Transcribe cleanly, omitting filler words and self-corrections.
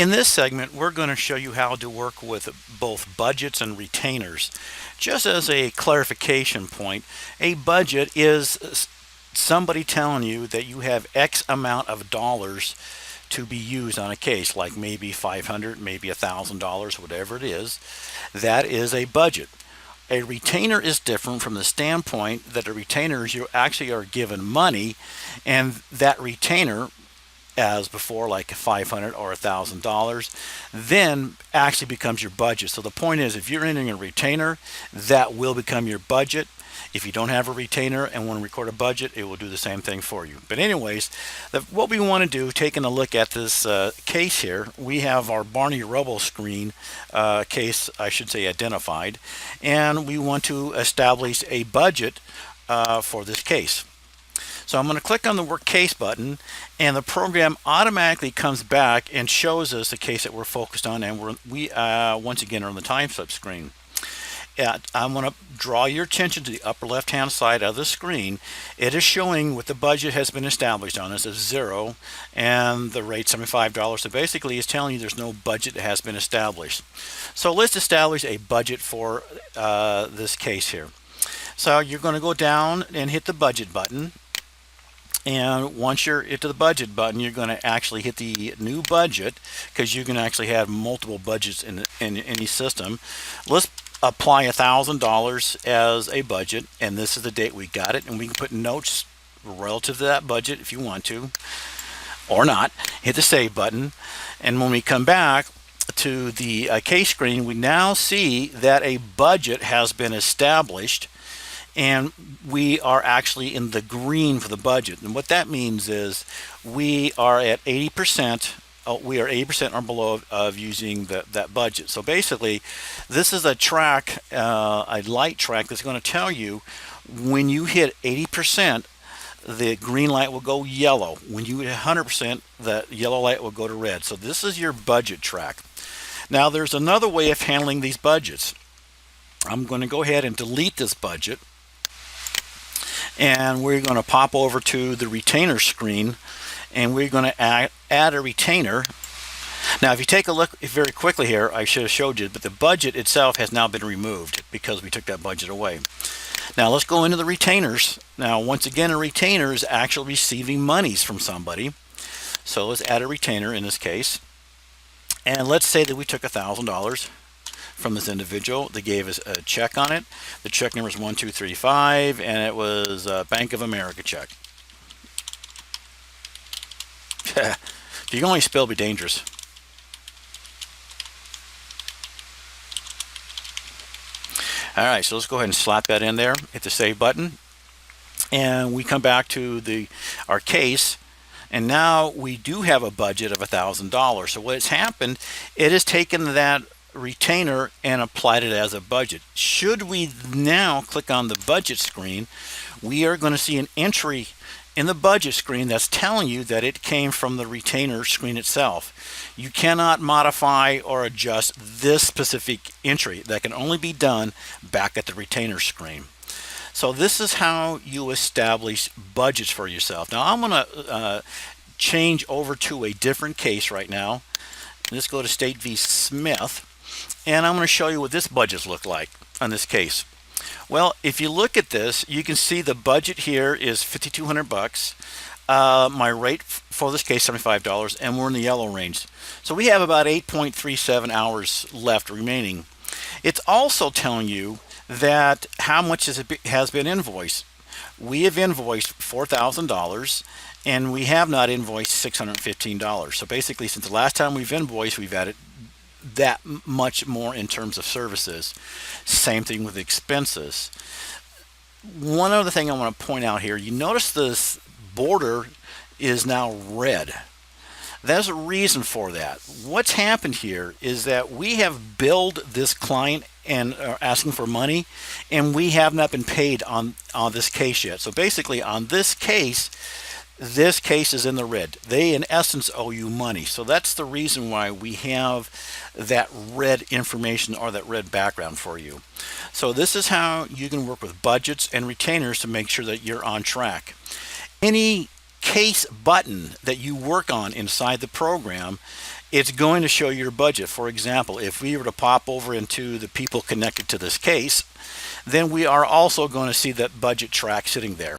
In this segment, we're going to show you how to work with both budgets and retainers. Just as a clarification point, a budget is somebody telling you that you have X amount of dollars to be used on a case, like maybe 500, maybe $1,000, whatever it is. That is a budget. A retainer is different from the standpoint that a retainer is you actually are given money, and that retainer, as before, like 500 or $1,000, then actually becomes your budget. So the point is, if you're entering a retainer, that will become your budget. If you don't have a retainer and want to record a budget, it will do the same thing for you. But anyways, what we want to do, taking a look at this case here, we have our Barney Rubble screen case, I should say, identified, and we want to establish a budget for this case. So I'm going to click on the Work Case button, and the program automatically comes back and shows us the case that we're focused on, and we once again are on the time step screen. I'm going to draw your attention to the upper left-hand side of the screen. It is showing what the budget has been established on. This is 0, and the rate $75. So basically, it's telling you there's no budget that has been established. So let's establish a budget for this case here. So you're going to go down and hit the budget button. And once you're into the budget button, you're going to actually hit the new budget, because you can actually have multiple budgets in any system. Let's apply $1,000 as a budget, and this is the date we got it, and we can put notes relative to that budget if you want to, or not. Hit the save button, and when we come back to the case screen, we now see that a budget has been established, and we are actually in the green for the budget. And what that means is we are at 80%. We are 80% or below of using that budget. So basically, this is a track, a light track, that's going to tell you when you hit 80%, the green light will go yellow. When you hit 100%, the yellow light will go to red. So this is your budget track. Now there's another way of handling these budgets. I'm going to go ahead and delete this budget, and we're going to pop over to the retainer screen, and we're going to add a retainer. Now if you take a look very quickly here, I should have showed you, but the budget itself has now been removed because we took that budget away. Now let's go into the retainers. Now once again, a retainer is actually receiving monies from somebody. So let's add a retainer in this case, and let's say that we took $1,000 from this individual. They gave us a check on it. The check number is 1235, and it was a Bank of America check. If you can only spell, be dangerous. All right, so let's go ahead and slap that in there. Hit the save button, and we come back to our case, and now we do have a budget of $1,000. So what has happened, it has taken that retainer and applied it as a budget. Should we now click on the budget screen, we are going to see an entry in the budget screen that's telling you that it came from the retainer screen itself. You cannot modify or adjust this specific entry. That can only be done back at the retainer screen. So this is how you establish budgets for yourself. Now I'm going to change over to a different case right now. Let's go to State v. Smith, and I'm going to show you what this budgets look like on this case. Well, if you look at this, you can see the budget here is $5,200. My rate for this case $75, and we're in the yellow range. So we have about 8.37 hours left remaining. It's also telling you that how much has been invoiced. We have invoiced $4,000, and we have not invoiced $615. So basically, since the last time we've invoiced, we've added that much more in terms of services. Same thing with expenses. One other thing I want to point out here, you notice this border is now red. There's a reason for that. What's happened here is that we have billed this client and are asking for money, and we have not been paid on this case yet. So basically on this case is in the red. They in essence owe you money. So that's the reason why we have that red information or that red background for you. So this is how you can work with budgets and retainers to make sure that you're on track. Any case button that you work on inside the program, it's going to show your budget. For example, if we were to pop over into the people connected to this case, then we are also going to see that budget track sitting there.